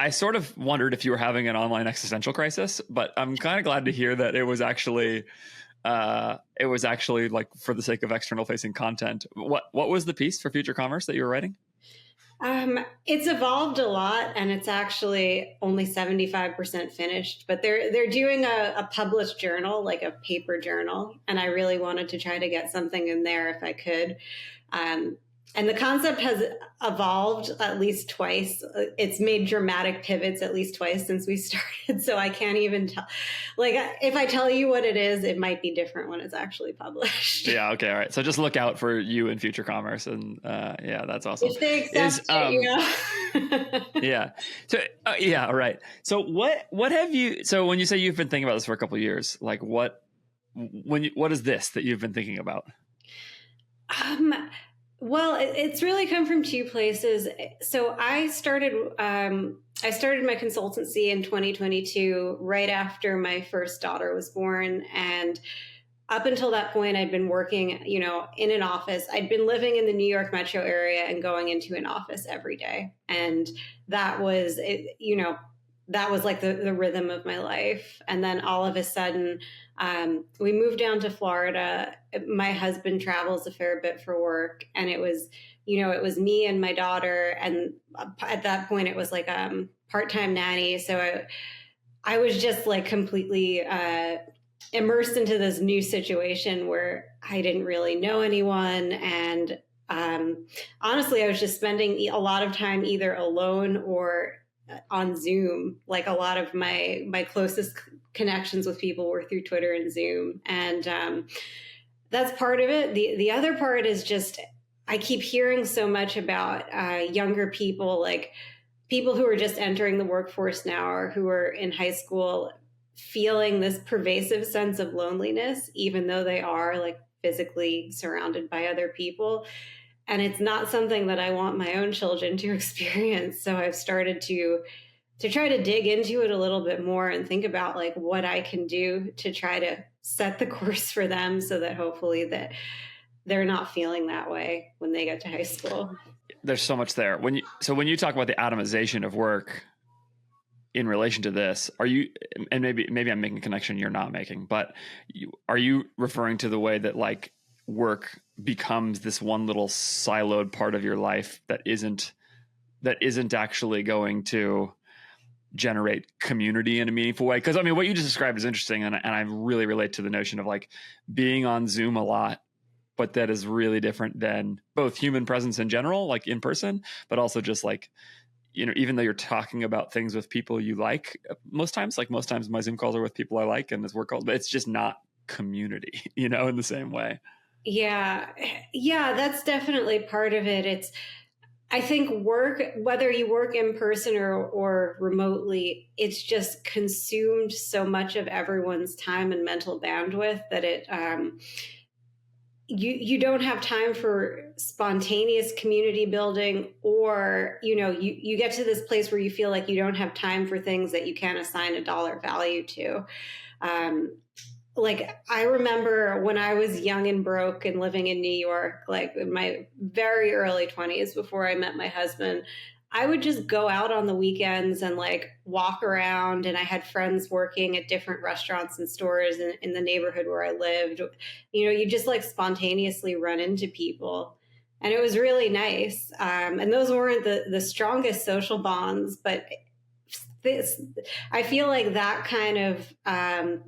I sort of wondered if you were having an online existential crisis, but I'm kind of glad to hear that it was actually like for the sake of external facing content. What was the piece for Future Commerce that you were writing? It's evolved a lot, and it's actually only 75% finished. But they're doing a published journal, like a paper journal, and I really wanted to try to get something in there if I could. And the concept has evolved at least twice. It's made dramatic pivots at least twice since we started. So I can't even tell. Like, if I tell you what it is, it might be different when it's actually published. Yeah. Okay. All right. So just look out for you in Future Commerce, and yeah, that's awesome. If they accept it, yeah. So yeah. All right. So what have you? So when you say you've been thinking about this for a couple of years, like what is this that you've been thinking about? Well, it's really come from two places. So I started my consultancy in 2022, right after my first daughter was born. And up until that point, I'd been working, in an office. I'd been living in the New York metro area and going into an office every day. And that was, that was like the rhythm of my life. And then all of a sudden, we moved down to Florida. My husband travels a fair bit for work, and it was me and my daughter. And at that point, it was like part-time nanny. So I was just like completely immersed into this new situation where I didn't really know anyone. And honestly, I was just spending a lot of time either alone or on Zoom. Like a lot of my closest connections with people were through Twitter and Zoom. And that's part of it. The other part is just, I keep hearing so much about younger people, like people who are just entering the workforce now or who are in high school, feeling this pervasive sense of loneliness, even though they are like physically surrounded by other people. And it's not something that I want my own children to experience. So I've started to try to dig into it a little bit more and think about like what I can do to try to set the course for them so that hopefully that they're not feeling that way when they get to high school. There's so much there. When you talk about the atomization of work in relation to this, are you, and maybe I'm making a connection you're not making, but are you referring to the way that like work becomes this one little siloed part of your life that isn't actually going to generate community in a meaningful way? Because I mean, what you just described is interesting, and I really relate to the notion of like being on Zoom a lot, but that is really different than both human presence in general, like in person, but also just like, even though you're talking about things with people you like, most times my Zoom calls are with people I like and it's work calls, but it's just not community, in the same way. Yeah, that's definitely part of it. I think work, whether you work in person or remotely, it's just consumed so much of everyone's time and mental bandwidth that you don't have time for spontaneous community building, or, you get to this place where you feel like you don't have time for things that you can't assign a dollar value to. Like I remember when I was young and broke and living in New York, like in my very early 20s before I met my husband, I would just go out on the weekends and like walk around. And I had friends working at different restaurants and stores in the neighborhood where I lived. You just like spontaneously run into people. And it was really nice. And those weren't the strongest social bonds, but I feel like that kind of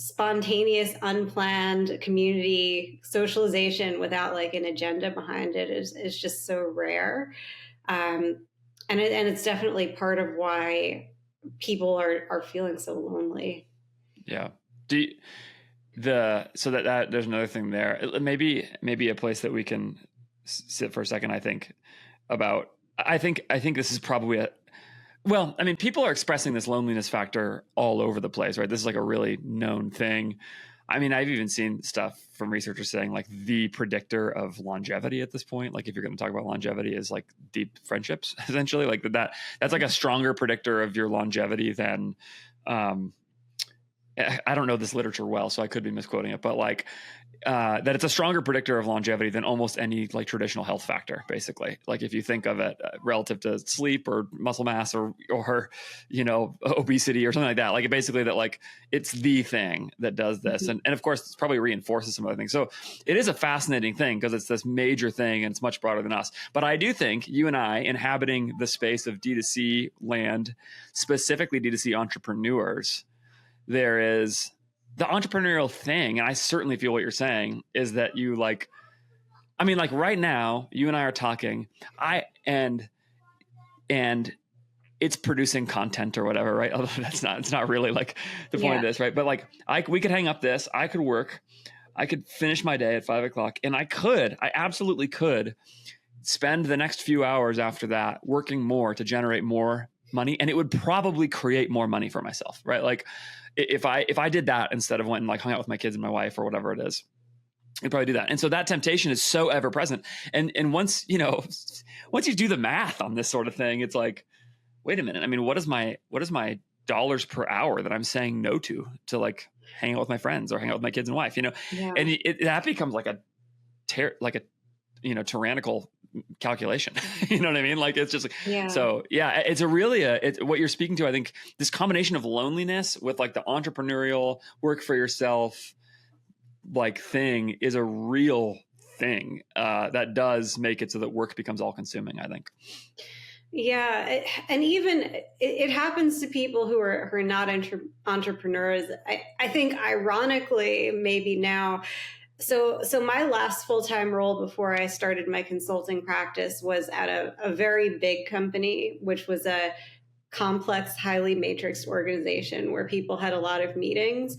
spontaneous, unplanned community socialization without like an agenda behind it is just so rare. And it's definitely part of why people are feeling so lonely. Yeah. So that there's another thing there. Maybe a place that we can sit for a second. I think this is probably people are expressing this loneliness factor all over the place, right? This is like a really known thing. I mean, I've even seen stuff from researchers saying like the predictor of longevity at this point, like if you're going to talk about longevity, is like deep friendships, essentially. Like that's like a stronger predictor of your longevity than, I don't know this literature well, so I could be misquoting it, but like that it's a stronger predictor of longevity than almost any like traditional health factor, basically. Like if you think of it relative to sleep or muscle mass or obesity or something like that, like basically that like it's the thing that does this. And of course it probably reinforces some other things. So it is a fascinating thing because it's this major thing and it's much broader than us. But I do think you and I inhabiting the space of D2C land, specifically D2C entrepreneurs, there is the entrepreneurial thing, and I certainly feel what you're saying, is that you like, I mean, like right now, you and I are talking, and it's producing content or whatever, right? Although it's not really like the point of this, right? But like, we could hang up this, I could work, I could finish my day at 5 o'clock, and I absolutely could spend the next few hours after that working more to generate more money, and it would probably create more money for myself, right? Like, if I did that instead of went and like hung out with my kids and my wife or whatever it is, I'd probably do that. And so that temptation is so ever present. And once you do the math on this sort of thing, it's like, wait a minute. I mean, what is my dollars per hour that I'm saying no to like hang out with my friends or hang out with my kids and wife, and that becomes like a tyrannical calculation. You know what I mean? Like it's just like, so yeah, it's it's what you're speaking to. I think this combination of loneliness with like the entrepreneurial work for yourself like thing is a real thing that does make it so that work becomes all consuming, I think. Yeah. And even it happens to people who are not entrepreneurs. I think ironically, maybe now, So my last full-time role before I started my consulting practice was at a very big company, which was a complex, highly matrixed organization where people had a lot of meetings.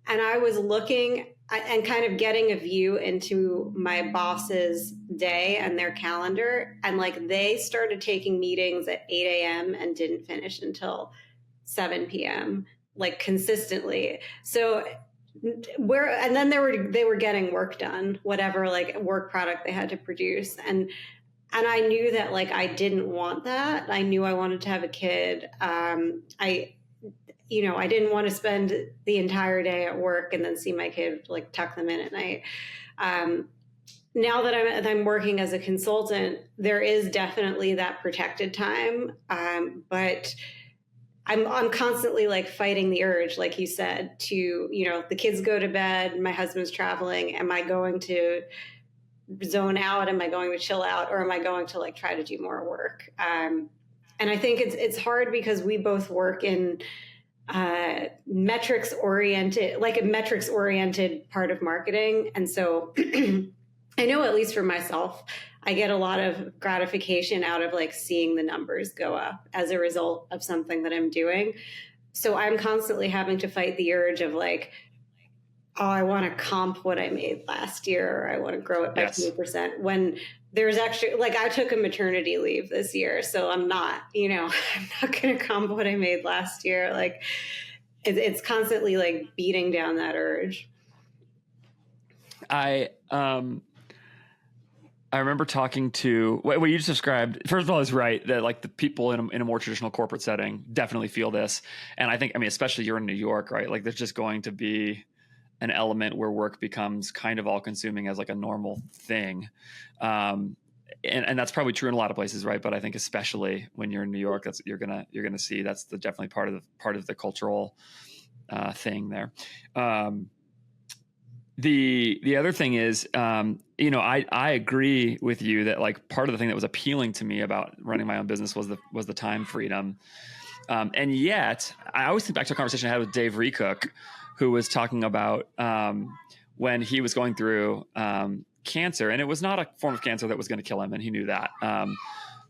And I was looking and kind of getting a view into my boss's day and their calendar. And like they started taking meetings at 8 a.m. and didn't finish until 7 p.m., like consistently. So and then they were getting work done, whatever like work product they had to produce. And I knew that like I didn't want that. I knew I wanted to have a kid. I didn't want to spend the entire day at work and then see my kid like tuck them in at night. Now that I'm working as a consultant, there is definitely that protected time. But I'm constantly like fighting the urge, like you said, to, the kids go to bed, my husband's traveling. Am I going to zone out? Am I going to chill out? Or am I going to like try to do more work? And I think it's hard because we both work in metrics oriented part of marketing. And so I know, at least for myself, I get a lot of gratification out of like seeing the numbers go up as a result of something that I'm doing. So I'm constantly having to fight the urge of like, oh, I want to comp what I made last year, or I want to grow it by 20%. When there's actually like, I took a maternity leave this year, so I'm not going to comp what I made last year. Like it's constantly like beating down that urge. I remember talking to what you just described. First of all, is right that like the people in a more traditional corporate setting definitely feel this. And I think, especially you're in New York, right? Like there's just going to be an element where work becomes kind of all consuming as like a normal thing. And that's probably true in a lot of places, right? But I think especially when you're in New York, you're gonna see that's definitely part of the cultural thing there. The other thing is, I agree with you that like part of the thing that was appealing to me about running my own business was the time freedom. And yet I always think back to a conversation I had with Dave Recook, who was talking about when he was going through cancer, and it was not a form of cancer that was going to kill him, and he knew that.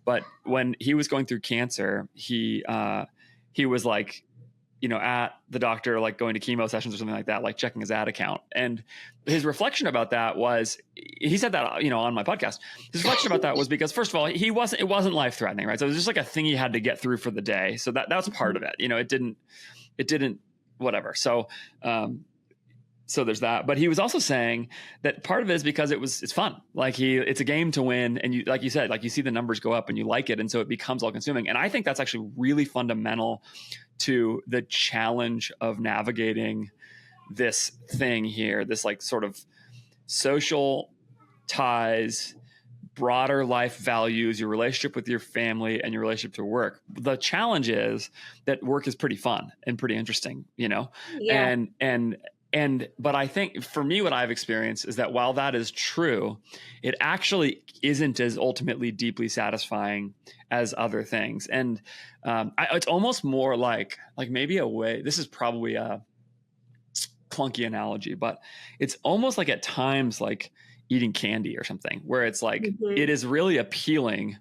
But when he was going through cancer, he was like, at the doctor, like going to chemo sessions or something like that, like checking his ad account. And his reflection about that was, he said that, on my podcast, his reflection about that was because, first of all, it wasn't life threatening, right? So it was just like a thing he had to get through for the day. So that was part of it. It didn't, whatever. So there's that. But he was also saying that part of it is because it's fun. Like it's a game to win. And you, like you said, like you see the numbers go up and you like it. And so it becomes all consuming. And I think that's actually really fundamental to the challenge of navigating this thing here, this like sort of social ties, broader life values, your relationship with your family, and your relationship to work. The challenge is that work is pretty fun and pretty interesting, you know? Yeah. But I think for me, what I've experienced is that while that is true, it actually isn't as ultimately deeply satisfying as other things. And it's almost more like maybe a way, this is probably a clunky analogy, but it's almost like at times like eating candy or something, where it's like, it is really appealing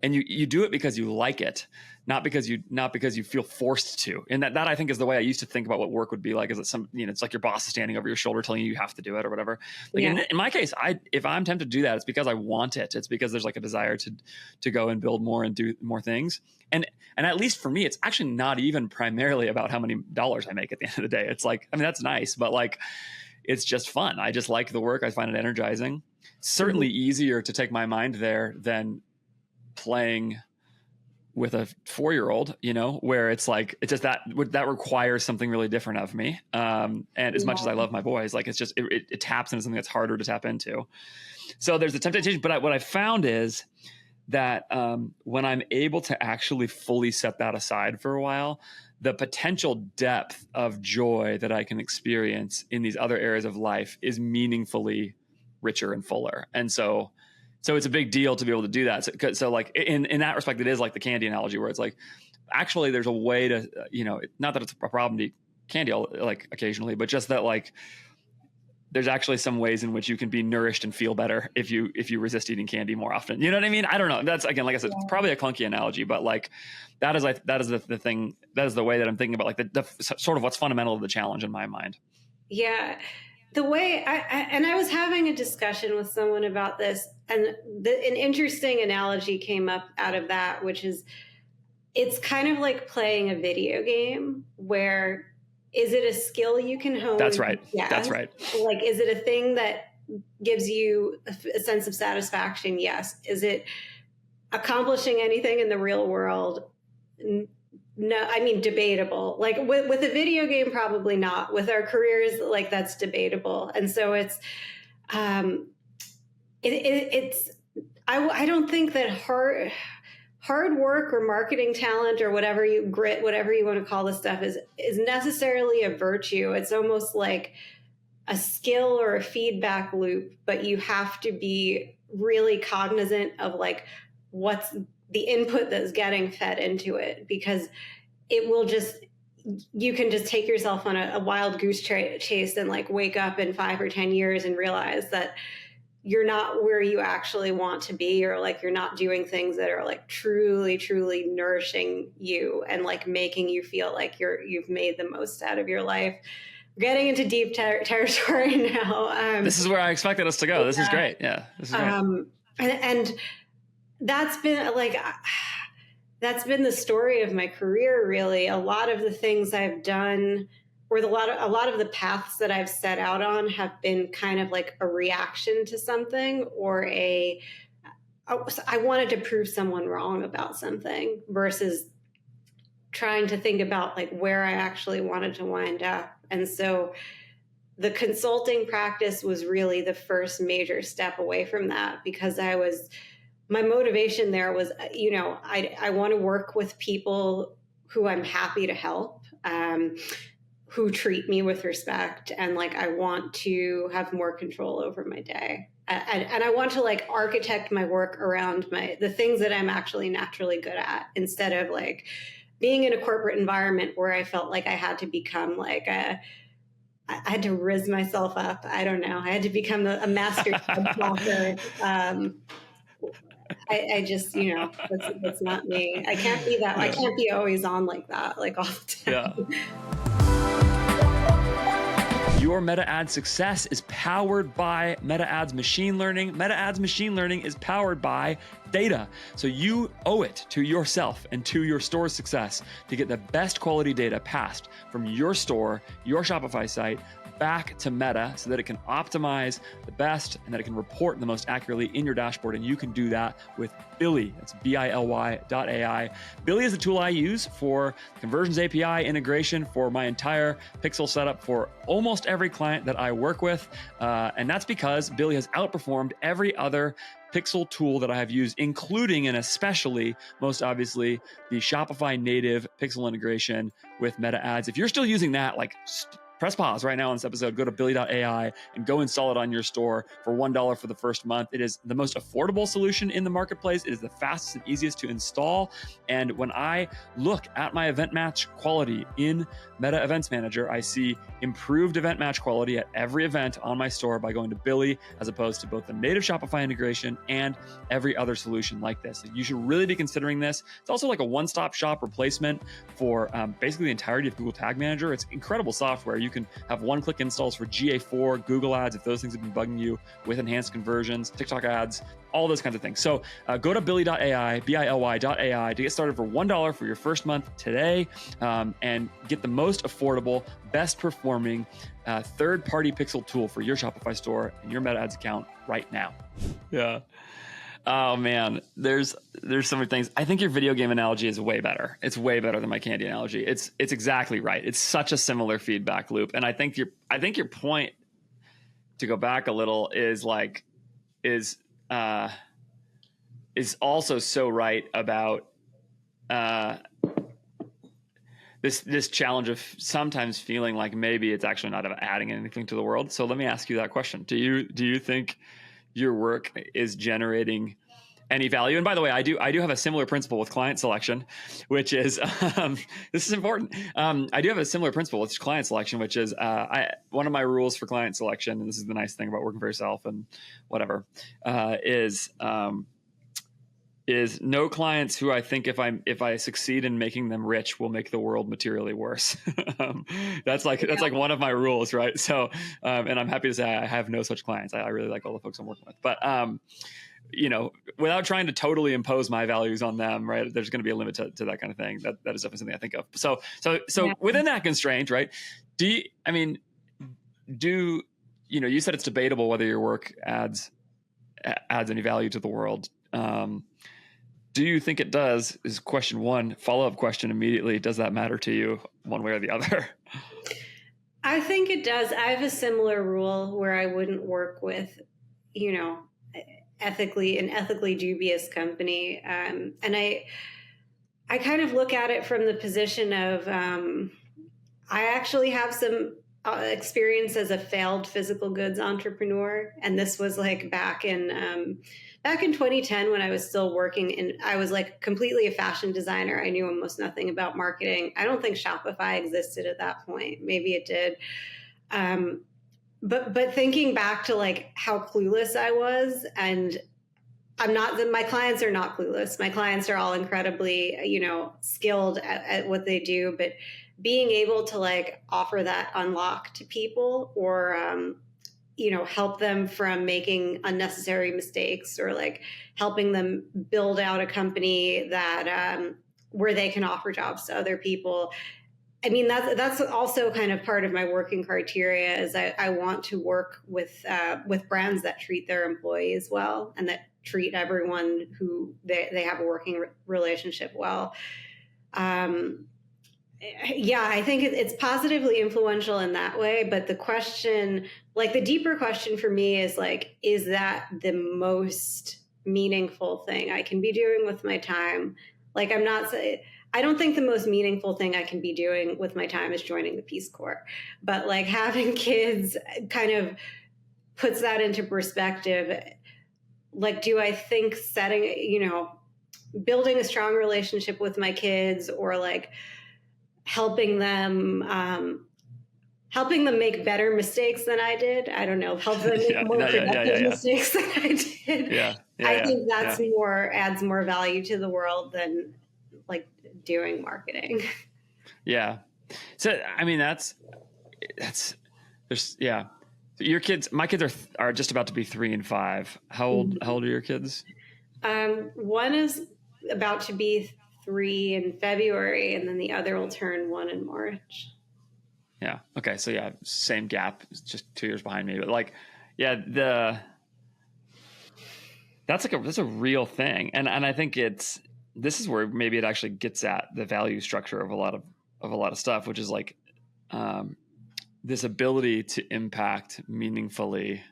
and you do it because you like it, not because you feel forced to. And that I think is the way I used to think about what work would be like, is that it's like your boss is standing over your shoulder telling you have to do it or whatever. Like in my case, if I'm tempted to do that, it's because I want it. It's because there's like a desire to go and build more and do more things. And at least for me, it's actually not even primarily about how many dollars I make at the end of the day. It's like, I mean, that's nice, but like, it's just fun. I just like the work. I find it energizing. Certainly easier to take my mind there than playing with a 4-year-old, where it's like, it's just that requires something really different of me. And as much as I love my boys, like, it's just, it taps into something that's harder to tap into. So there's the temptation, but what I found is that when I'm able to actually fully set that aside for a while, the potential depth of joy that I can experience in these other areas of life is meaningfully richer and fuller. And so it's a big deal to be able to do that. So like in that respect, it is like the candy analogy, where it's like, actually there's a way to, not that it's a problem to eat candy like occasionally, but just that like, there's actually some ways in which you can be nourished and feel better if you resist eating candy more often. You know what I mean? I don't know. That's, again, like I said, it's probably a clunky analogy, but like that is the thing. That is the way that I'm thinking about like the sort of what's fundamental to the challenge in my mind. Yeah. The way I was having a discussion with someone about this, and an interesting analogy came up out of that, which is, it's kind of like playing a video game where, is it a skill you can hone? That's right. Yes. That's right. Like, is it a thing that gives you a sense of satisfaction? Yes. Is it accomplishing anything in the real world? No, I mean, debatable. Like with a video game, probably not. With our careers, like, that's debatable. And so it's, I don't think that hard work or marketing talent or whatever you want to call this stuff is necessarily a virtue. It's almost like a skill or a feedback loop, but you have to be really cognizant of like what's the input that's getting fed into it, because you can just take yourself on a wild goose chase and like wake up in 5 or 10 years and realize that you're not where you actually want to be, or like you're not doing things that are like truly, truly nourishing you and like making you feel like you've made the most out of your life. We're getting into deep territory now. This is where I expected us to go. This is great. Yeah, this is great. And that's been the story of my career, really. A lot of the things I've done, or a lot of the paths that I've set out on, have been kind of like a reaction to something, or I wanted to prove someone wrong about something, versus trying to think about like where I actually wanted to wind up. And so the consulting practice was really the first major step away from that, because my motivation there was, I want to work with people who I'm happy to help, who treat me with respect, and like I want to have more control over my day, and I want to like architect my work around the things that I'm actually naturally good at, instead of like being in a corporate environment where I felt like I had to become like I had to rizz myself up. I don't know. I had to become a master talker. I just, that's not me. I can't be that. Yeah. I can't be always on like that, like all the time. Yeah. Your meta ad success is powered by meta ads machine learning. Meta ads machine learning is powered by data. So you owe it to yourself and to your store's success to get the best quality data passed from your store, your Shopify site, back to Meta so that it can optimize the best and that it can report the most accurately in your dashboard. And you can do that with BILY. That's BILY.ai. BILY is the tool I use for conversions API integration for my entire pixel setup for almost every client that I work with. And that's because BILY has outperformed every other pixel tool that I have used, including and especially, most obviously, the Shopify native pixel integration with Meta ads. If you're still using that, like, press pause right now on this episode, go to BILY.ai and go install it on your store for $1 for the first month. It is the most affordable solution in the marketplace. It is the fastest and easiest to install. And when I look at my event match quality in Meta Events Manager, I see improved event match quality at every event on my store by going to BILY, as opposed to both the native Shopify integration and every other solution like this. So you should really be considering this. It's also like a one-stop shop replacement for basically the entirety of Google Tag Manager. It's incredible software. You can have one-click installs for GA4, Google ads, if those things have been bugging you, with enhanced conversions, TikTok ads, all those kinds of things. So go to BILY.ai, BILY.ai to get started for $1 for your first month today, and get the most affordable, best performing third-party pixel tool for your Shopify store and your Meta Ads account right now. Yeah. Oh man, there's so many things. I think your video game analogy is way better. It's way better than my candy analogy. It's exactly right. It's such a similar feedback loop. And I think your point, to go back a little, is also so right about this challenge of sometimes feeling like maybe it's actually not adding anything to the world. So let me ask you that question. Do you think your work is generating any value? And by the way, I do have a similar principle with client selection, which is this is important. I do have a similar principle with client selection, which is one of my rules for client selection, and this is the nice thing about working for yourself and whatever, is no clients who I think if I succeed in making them rich will make the world materially worse. That's like one of my rules, right? So, and I'm happy to say I have no such clients. I really like all the folks I'm working with, but without trying to totally impose my values on them, right? There's going to be a limit to that kind of thing. That is definitely something I think of. So yeah. Within that constraint, right? You said it's debatable whether your work adds any value to the world. Do you think it does? Is question one. Follow-up question immediately. Does that matter to you one way or the other? I think it does. I have a similar rule where I wouldn't work with, ethically dubious company. And I kind of look at it from the position of, I actually have some experience as a failed physical goods entrepreneur. And this was like back in 2010, when I was still working, and I was like completely a fashion designer. I knew almost nothing about marketing. I don't think Shopify existed at that point. Maybe it did. But thinking back to like how clueless I was, and my clients are not clueless. My clients are all incredibly, skilled at what they do, but being able to like offer that unlock to people, or, help them from making unnecessary mistakes, or like helping them build out a company that, where they can offer jobs to other people. I mean, that's also kind of part of my working criteria, is I want to work with brands that treat their employees well, and that treat everyone who they have a working relationship well. Yeah, I think it's positively influential in that way. But the question, like the deeper question for me, is like, is that the most meaningful thing I can be doing with my time? Like, I don't think the most meaningful thing I can be doing with my time is joining the Peace Corps. But like having kids kind of puts that into perspective. Like, do I think building a strong relationship with my kids, or like helping them make better mistakes than I did. I don't know, help them make more productive mistakes than I did. I think that's adds more value to the world than like doing marketing. Yeah. So, I mean, your kids, my kids are just about to be 3 and 5. How old are your kids? One is about to be 3 in February, and then the other will turn 1 in March. Yeah. Okay. So yeah, same gap, just 2 years behind me. But like, yeah, that's a real thing, and I think this is where maybe it actually gets at the value structure of a lot of stuff, which is like um, this ability to impact meaningfully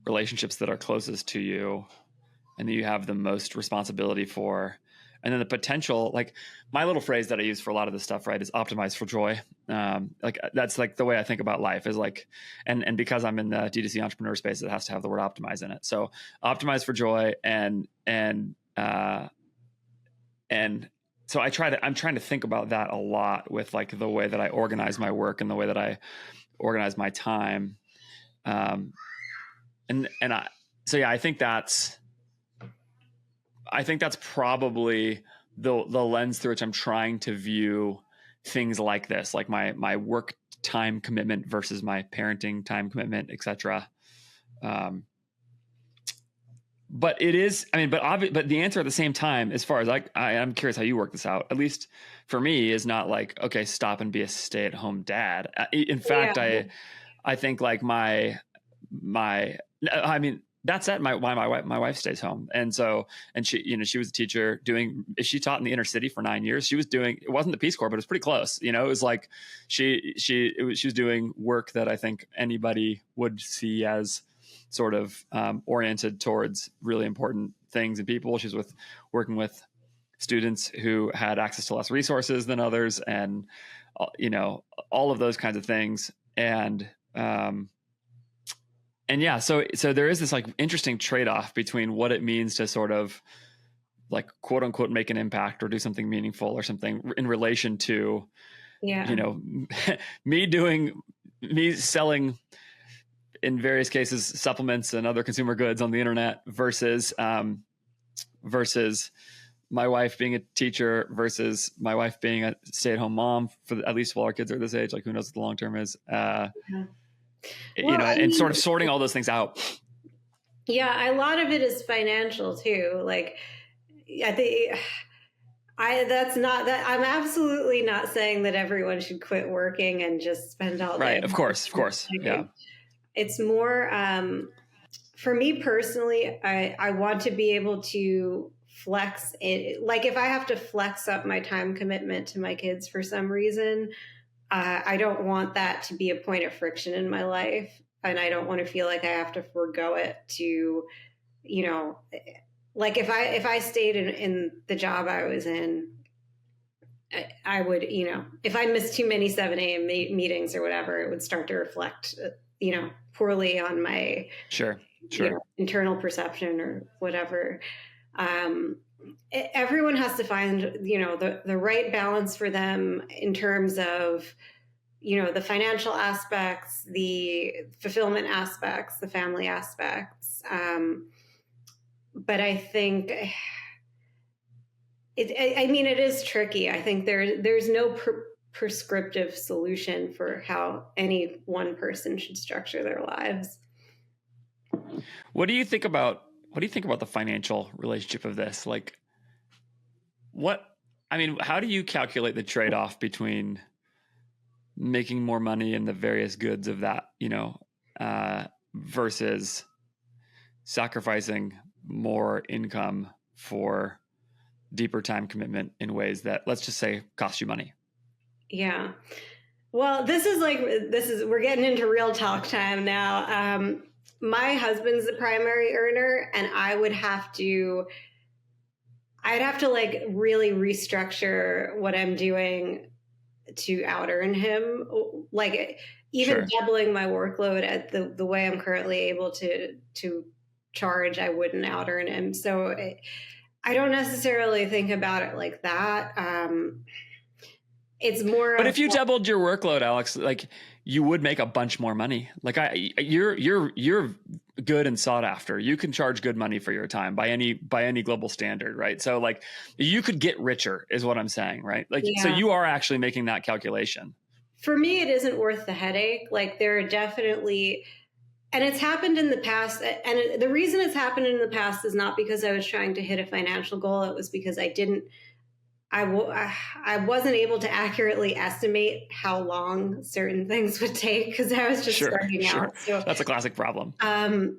relationships that are closest to you and that you have the most responsibility for. And then the potential, like my little phrase that I use for a lot of this stuff, right, is optimize for joy. Like that's like the way I think about life is like, and because I'm in the D2C entrepreneur space, it has to have the word optimize in it. So optimize for joy. And so I'm trying to think about that a lot with like the way that I organize my work and the way that I organize my time. Um, so yeah, I think that's probably the lens through which I'm trying to view things like this, like my work time commitment versus my parenting time commitment, etc. But it is, I mean, but the answer at the same time, as far as I'm curious how you work this out, at least for me, is not like, okay, stop and be a stay-at-home dad. In fact, Yeah. I think like I mean, that's at my wife stays home. And so, and she was a teacher she taught in the inner city for 9 years. She was doing, it wasn't the Peace Corps, but it was pretty close. You know, it was like, she was doing work that I think anybody would see as sort of oriented towards really important things and people. She was working with students who had access to less resources than others, and all of those kinds of things. And yeah, so there is this like interesting trade-off between what it means to sort of like quote unquote make an impact or do something meaningful or something in relation to me selling, in various cases, supplements and other consumer goods on the internet versus my wife being a teacher versus my wife being a stay-at-home mom at least while our kids are this age. Like, who knows what the long term is? And sort of sorting all those things out. Yeah, a lot of it is financial too. Like, I think that's not that. I'm absolutely not saying that everyone should quit working and just spend all day. Right. Of course. Yeah. It's more, for me personally, I want to be able to flex it. Like if I have to flex up my time commitment to my kids for some reason, I don't want that to be a point of friction in my life. And I don't want to feel like I have to forego it to, like if I stayed in the job I was in, I would, if I missed too many 7 a.m. meetings or whatever, it would start to reflect, poorly on my sure internal perception or whatever. Everyone has to find, the right balance for them in terms of, the financial aspects, the fulfillment aspects, the family aspects. But I think it is tricky. I think there's no prescriptive solution for how any one person should structure their lives. What do you think about the financial relationship of this? Like, how do you calculate the trade-off between making more money and the various goods of that, versus sacrificing more income for deeper time commitment in ways that, let's just say, cost you money? Yeah. Well, we're getting into real talk time now. My husband's the primary earner, and I'd have to like really restructure what I'm doing to out earn him. Like even doubling my workload at the way I'm currently able to charge, I wouldn't out earn him. So I don't necessarily think about it like that. It's more. But if you doubled your workload, Alex, like you would make a bunch more money. Like you're good and sought after. You can charge good money for your time by any global standard, right? So like you could get richer, is what I'm saying, right? Like So you are actually making that calculation. For me, it isn't worth the headache. Like there are definitely. And it's happened in the past. And the reason it's happened in the past is not because I was trying to hit a financial goal. It was because I didn't I wasn't able to accurately estimate how long certain things would take because I was just Sure, starting sure. out. So That's a classic problem. and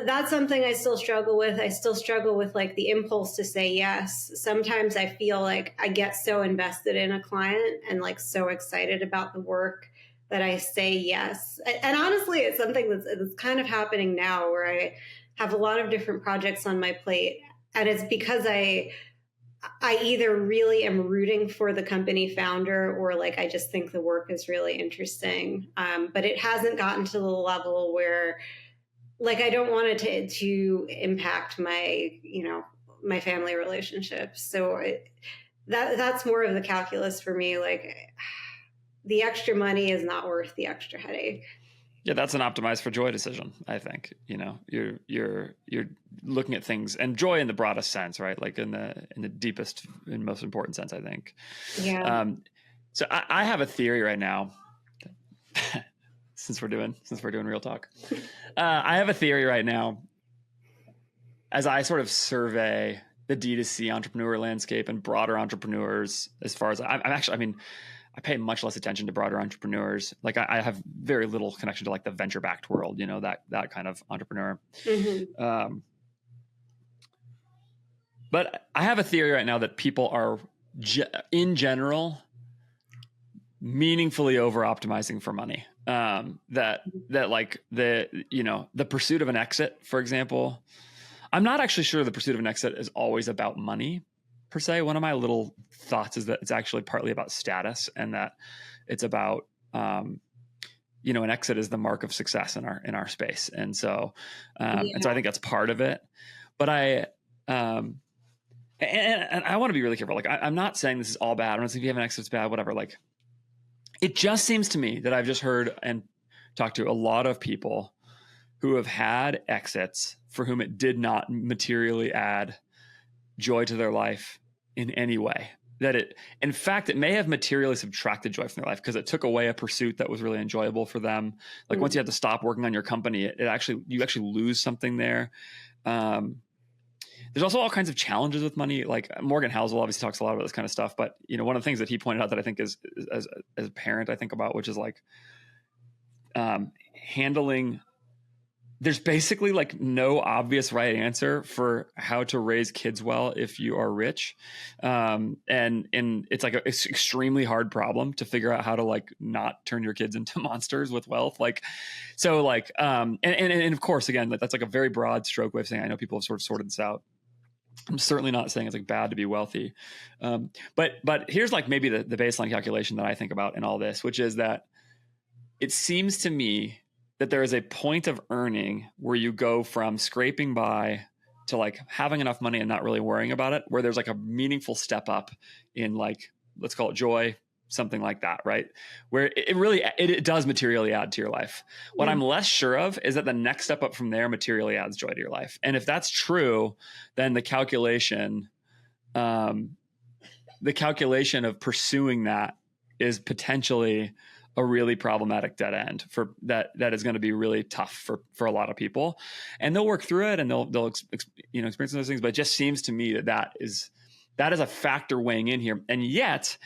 that's something I still struggle with. I still struggle with like the impulse to say yes. Sometimes I feel like I get so invested in a client and like so excited about the work that I say yes. And honestly, it's something that's kind of happening now where I have a lot of different projects on my plate. And it's because I either really am rooting for the company founder or like I just think the work is really interesting. But it hasn't gotten to the level where like I don't want it to impact my, my family relationships. So that's more of the calculus for me. Like the extra money is not worth the extra headache. Yeah, that's an optimize for joy decision. I think you're looking at things and joy in the broadest sense, right? Like in the deepest and most important sense, I think. Yeah. So I have a theory right now. since we're doing real talk, I have a theory right now. As I sort of survey the D2C entrepreneur landscape and broader entrepreneurs, as far as I'm actually, I mean, I pay much less attention to broader entrepreneurs. Like I have very little connection to like the venture backed world, that kind of entrepreneur. Mm-hmm. But I have a theory right now that people are in general meaningfully over optimizing for money. That like the pursuit of an exit, for example, I'm not actually sure the pursuit of an exit is always about money per se. One of my little thoughts is that it's actually partly about status and that it's about, an exit is the mark of success in our space. And so, and so I think that's part of it, but and I want to be really careful. Like I'm not saying this is all bad. I'm not saying if you have an exit, it's bad, whatever. Like it just seems to me that I've just heard and talked to a lot of people who have had exits for whom it did not materially add joy to their life in any way. That in fact, it may have materially subtracted joy from their life because it took away a pursuit that was really enjoyable for them. Like once you have to stop working on your company, you actually lose something there. There's also all kinds of challenges with money. Like Morgan Housel obviously talks a lot about this kind of stuff, but one of the things that he pointed out that I think is as a parent, I think about, which is like handling. There's basically like no obvious right answer for how to raise kids well if you are rich. And it's like it's extremely hard problem to figure out how to like not turn your kids into monsters with wealth. Like, so like, and of course, again, that's like a very broad stroke way of saying, I know people have sort of sorted this out. I'm certainly not saying it's like bad to be wealthy. But here's like maybe the baseline calculation that I think about in all this, which is that it seems to me that there is a point of earning where you go from scraping by to like having enough money and not really worrying about it, where there's like a meaningful step up in like, let's call it joy, something like that, right? Where it really does materially add to your life. What I'm less sure of is that the next step up from there materially adds joy to your life. And if that's true, then the calculation of pursuing that is potentially a really problematic dead end for that is going to be really tough for a lot of people, and they'll work through it and they'll experience those things. But it just seems to me that is a factor weighing in here. And yet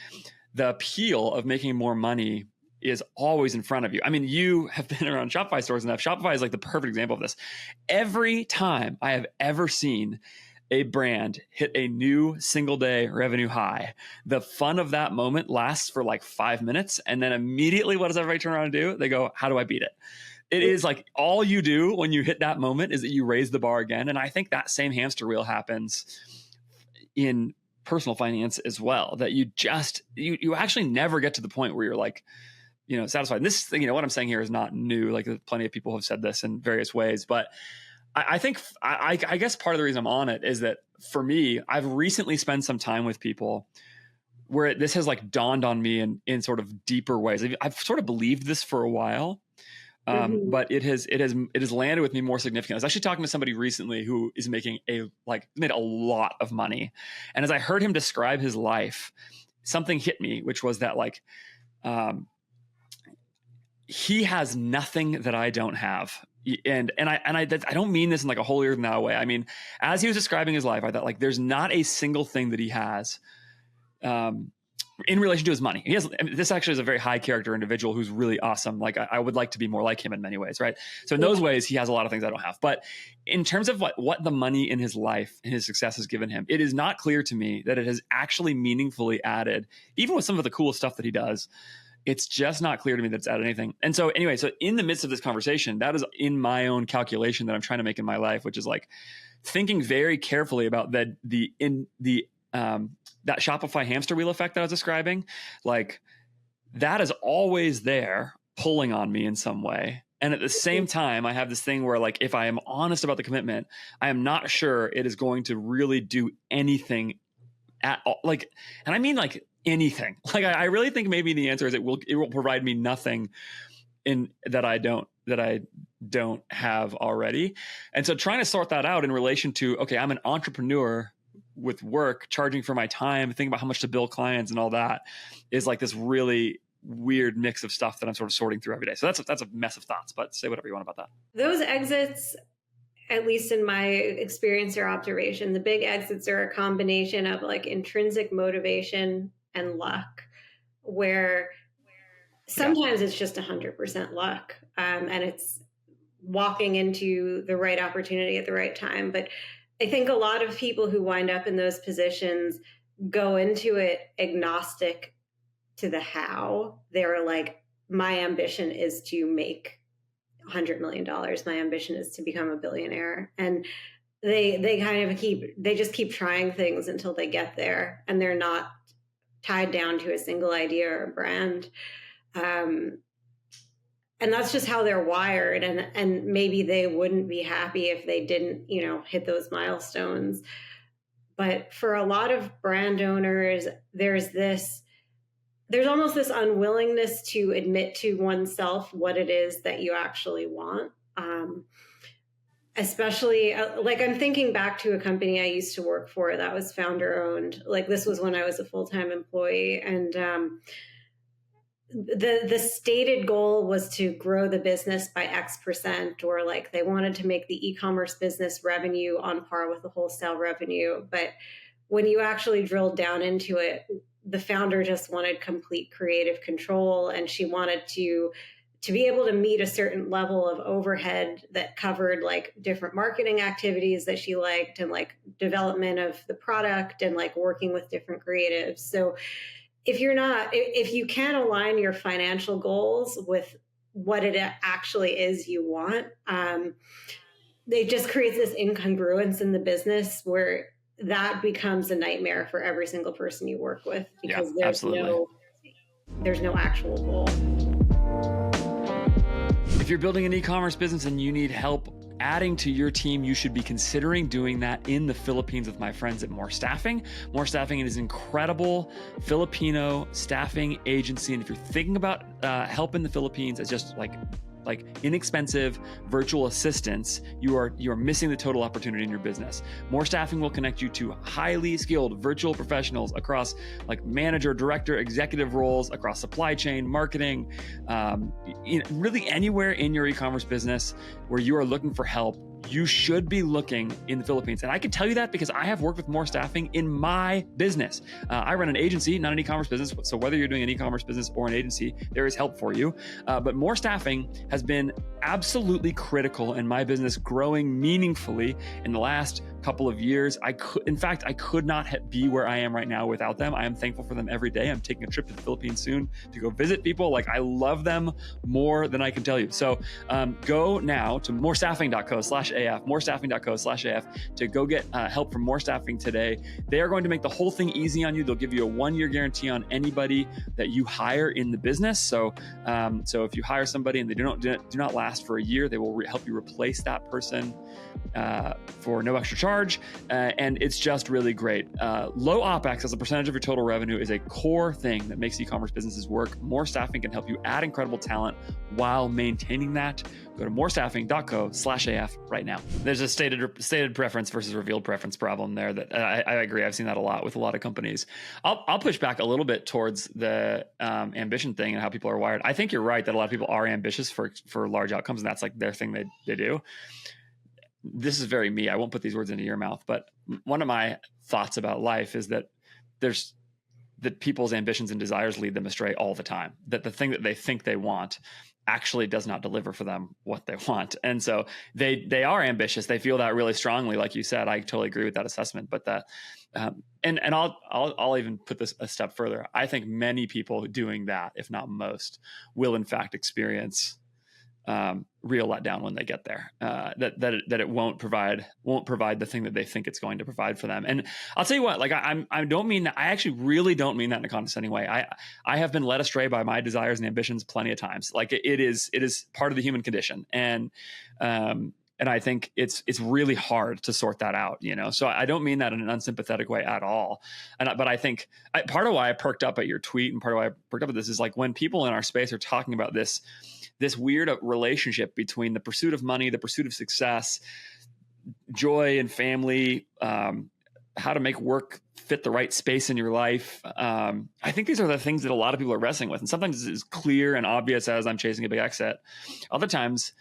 the appeal of making more money is always in front of you. I mean, you have been around Shopify stores enough. Shopify is like the perfect example of this. Every time I have ever seen a brand hit a new single day revenue high, the fun of that moment lasts for like 5 minutes. And then immediately, what does everybody turn around and do? They go, how do I beat it? It is like all you do when you hit that moment is that you raise the bar again. And I think that same hamster wheel happens in personal finance as well, that you actually never get to the point where you're like, satisfied. And this, what I'm saying here is not new. Like plenty of people have said this in various ways, but I think I guess part of the reason I'm on it is that for me, I've recently spent some time with people where this has like dawned on me in sort of deeper ways. I've sort of believed this for a while, but it has landed with me more significantly. I was actually talking to somebody recently who is made a lot of money, and as I heard him describe his life, something hit me, which was that like he has nothing that I don't have. And I don't mean this in like a holier than thou way. I mean, as he was describing his life, I thought like there's not a single thing that he has in relation to his money. This actually is a very high character individual who's really awesome. Like I would like to be more like him in many ways, right? So in those ways, he has a lot of things I don't have. But in terms of what the money in his life and his success has given him, it is not clear to me that it has actually meaningfully added, even with some of the cool stuff that he does. It's just not clear to me that it's added anything. And so anyway, so in the midst of this conversation, that is in my own calculation that I'm trying to make in my life, which is like thinking very carefully about that that Shopify hamster wheel effect that I was describing, like that is always there pulling on me in some way. And at the same time, I have this thing where like, if I am honest about the commitment, I am not sure it is going to really do anything at all. Like, and I mean like anything. Like I really think maybe the answer is it will provide me nothing in that I don't have already. And so trying to sort that out in relation to, okay, I'm an entrepreneur with work, charging for my time, thinking about how much to bill clients and all that is like this really weird mix of stuff that I'm sort of sorting through every day. So that's a mess of thoughts, but say whatever you want about that. Those exits, at least in my experience or observation, the big exits are a combination of like intrinsic motivation and luck, where sometimes it's just 100% luck. And it's walking into the right opportunity at the right time. But I think a lot of people who wind up in those positions go into it agnostic to the how. They're like, my ambition is to make $100 million. My ambition is to become a billionaire. And they just keep trying things until they get there. And they're not tied down to a single idea or a brand. And that's just how they're wired. And maybe they wouldn't be happy if they didn't, hit those milestones. But for a lot of brand owners, there's almost this unwillingness to admit to oneself what it is that you actually want. Especially like I'm thinking back to a company I used to work for that was founder owned. Like this was when I was a full-time employee, and the stated goal was to grow the business by X%, or like they wanted to make the e-commerce business revenue on par with the wholesale revenue. But when you actually drilled down into it, the founder just wanted complete creative control, and she wanted to be able to meet a certain level of overhead that covered like different marketing activities that she liked, and like development of the product, and like working with different creatives. So if you can't align your financial goals with what it actually is you want, it just creates this incongruence in the business where that becomes a nightmare for every single person you work with, because there's no actual goal. If you're building an e-commerce business and you need help adding to your team, you should be considering doing that in the Philippines with my friends at More Staffing. More Staffing is an incredible Filipino staffing agency. And if you're thinking about help in the Philippines as just like inexpensive virtual assistants, you are missing the total opportunity in your business. More Staffing will connect you to highly skilled virtual professionals across like manager, director, executive roles, across supply chain, marketing, really anywhere in your e-commerce business where you are looking for help. You should be looking in the Philippines. And I can tell you that because I have worked with More Staffing in my business. I run an agency, not an e-commerce business. So whether you're doing an e-commerce business or an agency, there is help for you. But More Staffing has been absolutely critical in my business growing meaningfully in the last couple of years. I could not be where I am right now without them. I am thankful for them every day. I'm taking a trip to the Philippines soon to go visit people. Like I love them more than I can tell you. So go now to morestaffing.co/AF, morestaffing.co/AF to go get help from More Staffing today. They are going to make the whole thing easy on you. They'll give you a 1-year guarantee on anybody that you hire in the business. So if you hire somebody and they do not last for a year, they will help you replace that person for no extra charge. And it's just really great. Low OPEX as a percentage of your total revenue is a core thing that makes e-commerce businesses work. More Staffing can help you add incredible talent while maintaining that. Go to morestaffing.co/AF right now. There's a stated preference versus revealed preference problem there that I agree. I've seen that a lot with a lot of companies. I'll push back a little bit towards the ambition thing and how people are wired. I think you're right that a lot of people are ambitious for large outcomes, and that's like their thing they do. This is very me. I won't put these words into your mouth, but one of my thoughts about life is that there's that people's ambitions and desires lead them astray all the time, that the thing that they think they want actually does not deliver for them what they want. And so they are ambitious. They feel that really strongly. Like you said, I totally agree with that assessment, but that, and I'll even put this a step further. I think many people doing that, if not most, will in fact experience real letdown when they get there. That it won't provide the thing that they think it's going to provide for them. And I'll tell you what, like I don't mean that. I actually really don't mean that in a condescending way. I have been led astray by my desires and ambitions plenty of times. Like it is part of the human condition, and I think it's really hard to sort that out, you know? So I don't mean that in an unsympathetic way at all. But I think part of why I perked up at your tweet and part of why I perked up at this is like when people in our space are talking about this weird relationship between the pursuit of money, the pursuit of success, joy and family, how to make work fit the right space in your life. I think these are the things that a lot of people are wrestling with. And sometimes it's as clear and obvious as I'm chasing a big exit. Other times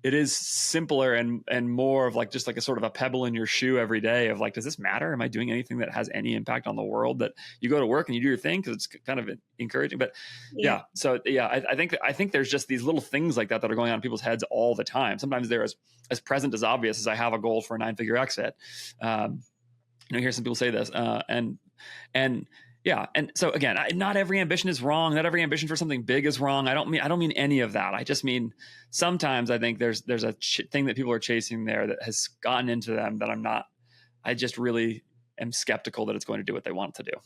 it is simpler and more of like just like a sort of a pebble in your shoe every day of like, does this matter? Am I doing anything that has any impact on the world? That you go to work and you do your thing because it's kind of encouraging. But yeah, so yeah, I think there's just these little things like that are going on in people's heads all the time. Sometimes they're as present as obvious as I have a goal for a 9-figure exit. You hear some people say this, and yeah. And so again, not every ambition is wrong. Not every ambition for something big is wrong. I don't mean any of that. I just mean sometimes I think there's a thing that people are chasing there that has gotten into them that I just really am skeptical that it's going to do what they want it to do.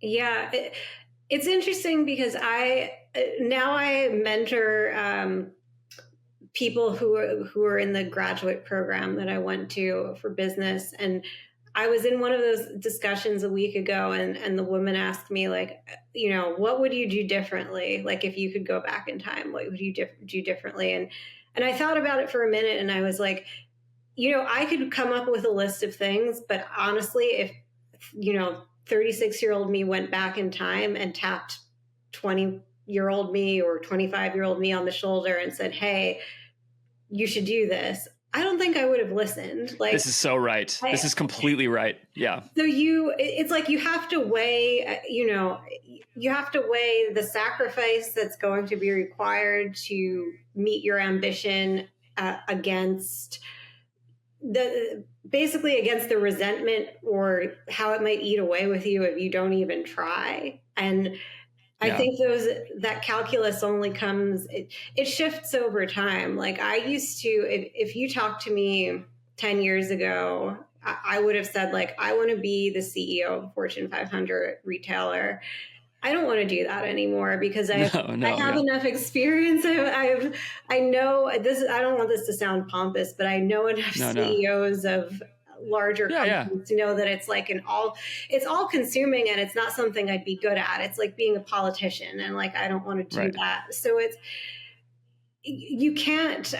Yeah. It's interesting because I mentor people who are in the graduate program that I went to for business. And I was in one of those discussions a week ago, and the woman asked me, like, you know, what would you do differently? Like, if you could go back in time, what would you do differently? And I thought about it for a minute, and I was like, you know, I could come up with a list of things, but honestly, if, you know, 36-year-old me went back in time and tapped 20-year-old me or 25-year-old me on the shoulder and said, hey, you should do this, I don't think I would have listened. Like, this is so right. This is completely right. Yeah. So it's like you have to weigh, you have to weigh the sacrifice that's going to be required to meet your ambition against against the resentment or how it might eat away with you if you don't even try. And I think that calculus only comes, it shifts over time. Like I used to, if you talked to me 10 years ago, I would have said like, I want to be the CEO of a Fortune 500 retailer. I don't want to do that anymore because I have enough experience. I know this, I don't want this to sound pompous, but I know enough CEOs of larger companies to know that it's like it's all consuming and it's not something I'd be good at. It's like being a politician and like, I don't want to do that. So you can't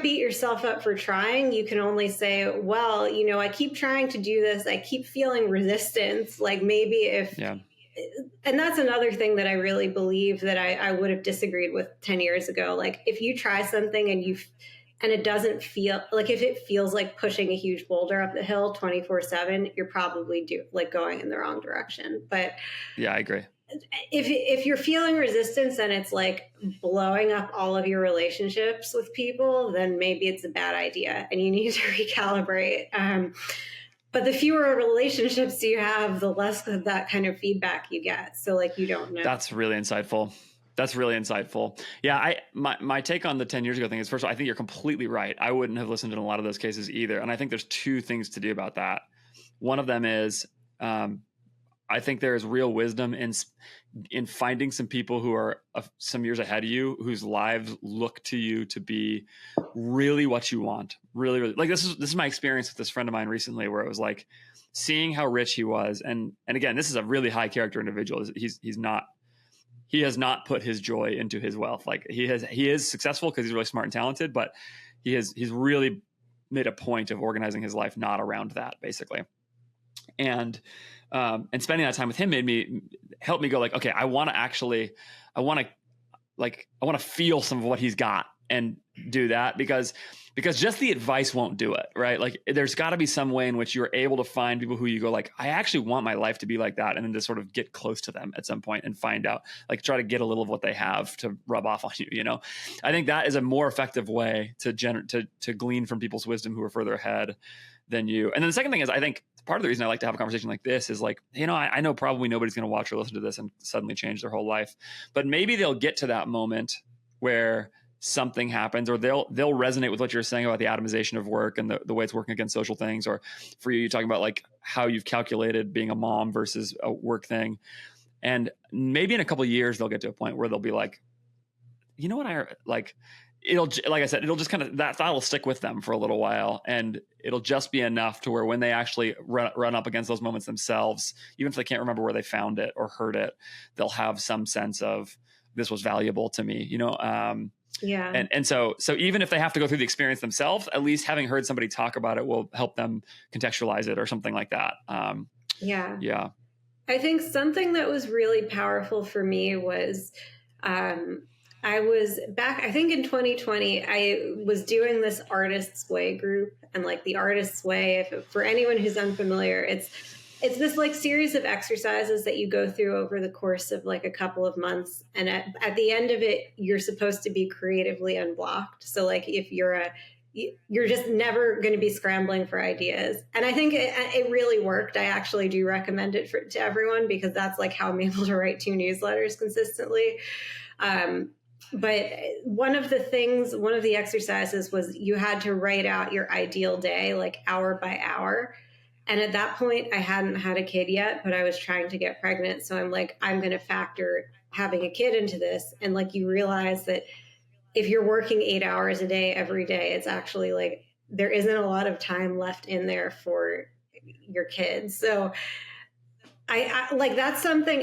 beat yourself up for trying. You can only say, well, you know, I keep trying to do this. I keep feeling resistance. Like maybe and that's another thing that I really believe that I would have disagreed with 10 years ago. Like if you try something and it doesn't feel like, if it feels like pushing a huge boulder up the hill 24/7, you're probably going in the wrong direction. But yeah, I agree. If you're feeling resistance and it's like blowing up all of your relationships with people, then maybe it's a bad idea and you need to recalibrate. But the fewer relationships you have, the less of that kind of feedback you get. So like, you don't know. That's really insightful. Yeah, my take on the 10 years ago thing is, first of all, I think you're completely right. I wouldn't have listened in a lot of those cases either. And I think there's two things to do about that. One of them is, I think there is real wisdom in finding some people who are some years ahead of you, whose lives look to you to be really what you want. Really, really. Like this is my experience with this friend of mine recently, where it was like seeing how rich he was. And again, this is a really high character individual. He has not put his joy into his wealth. Like he is successful because he's really smart and talented, but he's really made a point of organizing his life not around that, basically. And spending that time with him helped me go like, okay, I want to feel some of what he's got. and do that, because just the advice won't do it, right? Like there's got to be some way in which you're able to find people who you go like, I actually want my life to be like that, and then to sort of get close to them at some point and find out, like try to get a little of what they have to rub off on you. You know, I think that is a more effective way to glean from people's wisdom who are further ahead than you. And then the second thing is, I think part of the reason I like to have a conversation like this is like, you know, I know probably nobody's going to watch or listen to this and suddenly change their whole life, but maybe they'll get to that moment where something happens, or they'll resonate with what you're saying about the atomization of work and the way it's working against social things. Or for you, you're talking about like how you've calculated being a mom versus a work thing. And maybe in a couple of years, they'll get to a point where they'll be like, you know what, like I said, it'll just kind of, that thought will stick with them for a little while, and it'll just be enough to where when they actually run up against those moments themselves, even if they can't remember where they found it or heard it, they'll have some sense of, this was valuable to me, you know? Yeah. And so even if they have to go through the experience themselves, at least having heard somebody talk about it will help them contextualize it or something like that. Yeah. I think something that was really powerful for me was, I was back, I think in 2020, I was doing this Artist's Way group, and like the Artist's Way, for anyone who's unfamiliar, it's this like series of exercises that you go through over the course of like a couple of months. And at the end of it, you're supposed to be creatively unblocked. So like if you're just never going to be scrambling for ideas. And I think it really worked. I actually do recommend it to everyone, because that's like how I'm able to write 2 newsletters consistently. But one of the exercises was you had to write out your ideal day, like hour by hour. And at that point, I hadn't had a kid yet, but I was trying to get pregnant. So I'm like, I'm going to factor having a kid into this. And like, you realize that if you're working 8 hours a day, every day, it's actually like, there isn't a lot of time left in there for your kids. So I like, that's something,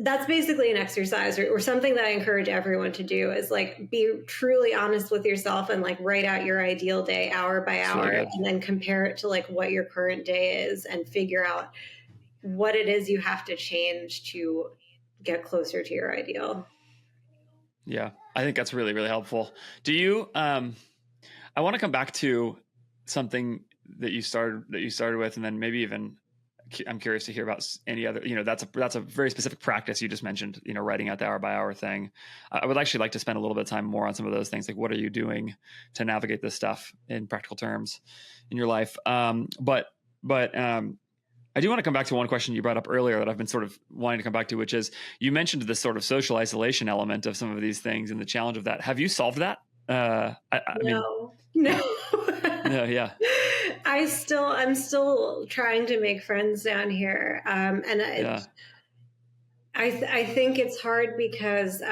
that's basically an exercise or something that I encourage everyone to do, is like be truly honest with yourself and like write out your ideal day hour by hour, really, and then compare it to like what your current day is and figure out what it is you have to change to get closer to your ideal. Yeah, I think that's really, really helpful. Do you, I want to come back to something that you started with, and then maybe even, I'm curious to hear about any other, you know, that's a very specific practice you just mentioned, you know, writing out the hour by hour thing. I would actually like to spend a little bit of time more on some of those things. Like, what are you doing to navigate this stuff in practical terms in your life? But I do want to come back to one question you brought up earlier that I've been sort of wanting to come back to, which is you mentioned this sort of social isolation element of some of these things and the challenge of that. Have you solved that? No. No, yeah. I'm still trying to make friends down here. I think it's hard because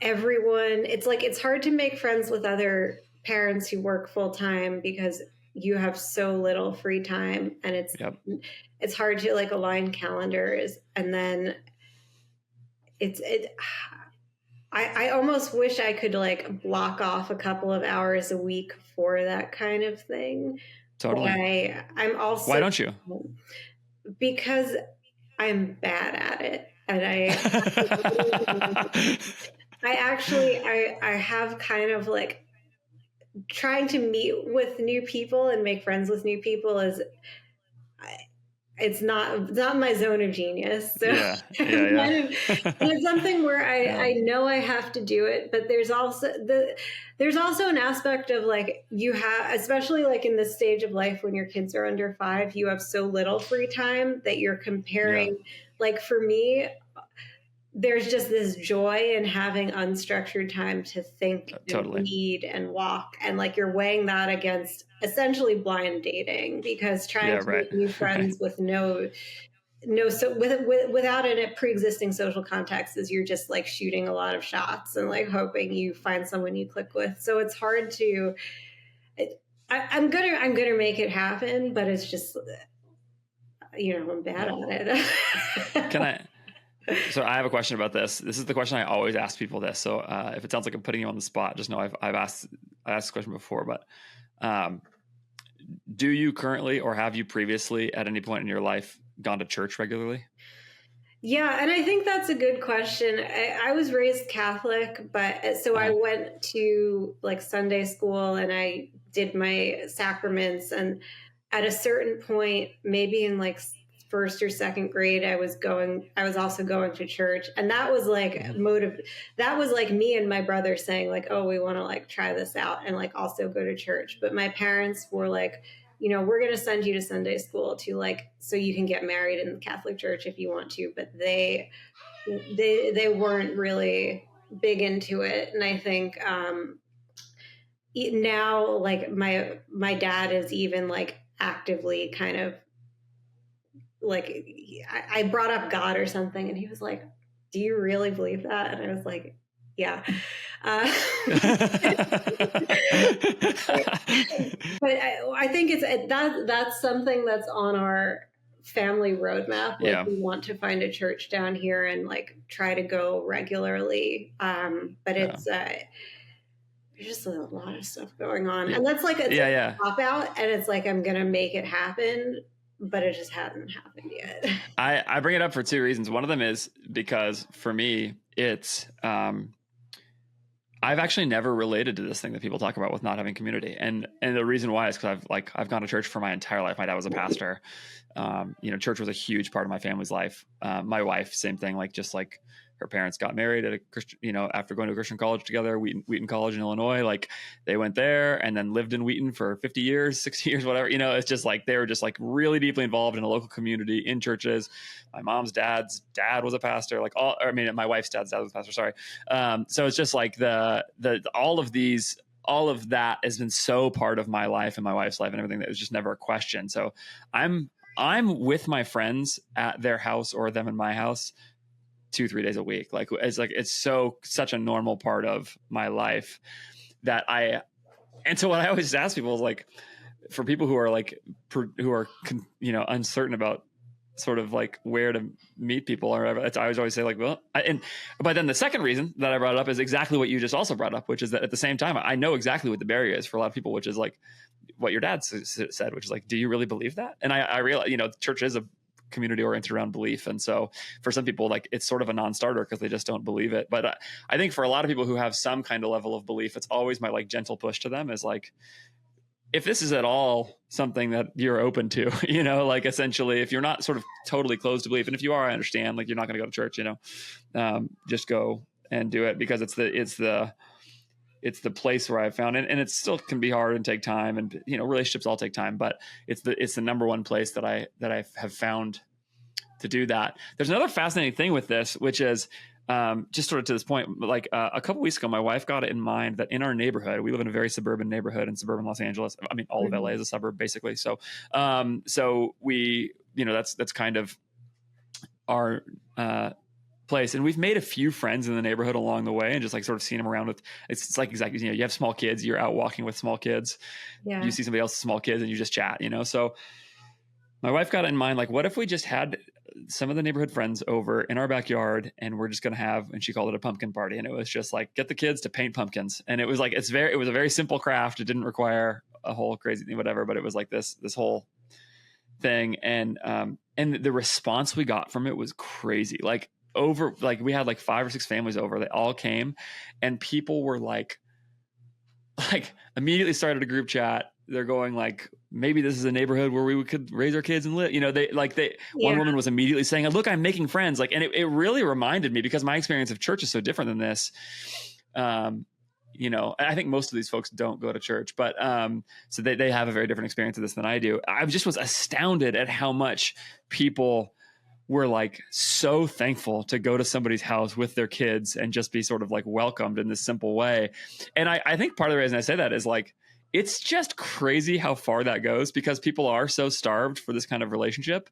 it's hard to make friends with other parents who work full time because you have so little free time, and it's hard to like align calendars. And then I almost wish I could like block off a couple of hours a week for that kind of thing. Totally. I'm also, why don't you? Because I'm bad at it. And I have kind of like trying to meet with new people and make friends with new people it's not my zone of genius. So it's something where I know I have to do it, but there's also an aspect of like, you have, especially like in this stage of life when your kids are under 5, you have so little free time that you're comparing. Like for me, there's just this joy in having unstructured time to think, totally, and read and walk. And like, you're weighing that against essentially blind dating, because trying to make new friends with without a pre-existing social context is you're just like shooting a lot of shots and like hoping you find someone you click with. So it's hard to, I'm gonna make it happen, but it's just, you know, I'm bad at it. So I have a question about this. This is the question I always ask people this. So if it sounds like I'm putting you on the spot, just know I asked this question before, but do you currently, or have you previously at any point in your life gone to church regularly? Yeah, and I think that's a good question. I was raised Catholic, but so I Uh-huh. went to like Sunday school and I did my sacraments. And at a certain point, maybe in like first or second grade, I was also going to church. And that was like Mhm. that was like me and my brother saying, like, oh, we want to like try this out and like also go to church. But my parents were like, we're going to send you to Sunday school to like, so you can get married in the Catholic Church if you want to, but they weren't really big into it. And I think, now like my dad is even like actively kind of like, I brought up God or something and he was like, do you really believe that? And I was like, yeah. Uh, but I think that's something that's on our family roadmap. Like Yeah. we want to find a church down here and like try to go regularly. But Yeah. there's just a lot of stuff going on, Yeah. and that's like it's Yeah. a Yeah. pop out, and it's like I'm gonna make it happen, but it just hasn't happened yet. I bring it up for two reasons. One of them is because for me, it's I've actually never related to this thing that people talk about with not having community, and the reason why is because I've gone to church for my entire life. My dad was a pastor. Church was a huge part of my family's life. My wife, same thing. Like just like her parents got married at a Christian, after going to a Christian college together, Wheaton College in Illinois. Like they went there and then lived in Wheaton for 50 years, 60 years, whatever. It's just like they were just like really deeply involved in a local community in churches. My mom's dad's dad was a pastor. My wife's dad's dad was a pastor. Sorry. So it's just like all of that has been so part of my life and my wife's life and everything that was just never a question. So I'm with my friends at their house or them in my house 2-3 days a week. It's such a normal part of my life that and so what I always ask people is like, for people who are like, uncertain about sort of like where to meet people or whatever, I always say like, but then the second reason that I brought it up is exactly what you just also brought up, which is that at the same time, I know exactly what the barrier is for a lot of people, which is like what your dad said, which is like, do you really believe that? And I realize, church is a community oriented around belief. And so for some people, like it's sort of a non-starter because they just don't believe it. But I think for a lot of people who have some kind of level of belief, it's always my like gentle push to them is like, if this is at all something that you're open to, like essentially if you're not sort of totally closed to belief, and if you are, I understand, like you're not going to go to church, just go and do it because it's the place where I've found it, and it still can be hard and take time, and relationships all take time, but it's the number one place that I have found to do that. There's another fascinating thing with this, which is just sort of to this point, like a couple weeks ago, my wife got it in mind that in our neighborhood, we live in a very suburban neighborhood in suburban Los Angeles. I mean, all of LA is a suburb basically. So, so we, that's kind of our place, and we've made a few friends in the neighborhood along the way, and just like sort of seen them around with. It's like exactly, you have small kids, you're out walking with small kids, Yeah. you see somebody else's small kids, and you just chat, So my wife got it in mind, like, what if we just had some of the neighborhood friends over in our backyard, and we're just going to have, and she called it a pumpkin party. And it was just like, get the kids to paint pumpkins. And it was like, it was a very simple craft. It didn't require a whole crazy thing, whatever, but it was like this whole thing. And the response we got from it was crazy. Like we had like 5 or 6 families over, they all came, and people were like immediately started a group chat. They're going like, maybe this is a neighborhood where we could raise our kids and live. One woman was immediately saying, look, I'm making friends. Like, and it really reminded me, because my experience of church is so different than this. I think most of these folks don't go to church, but so they have a very different experience of this than I do. I just was astounded at how much people were like so thankful to go to somebody's house with their kids and just be sort of like welcomed in this simple way. And I think part of the reason I say that is like, it's just crazy how far that goes, because people are so starved for this kind of relationship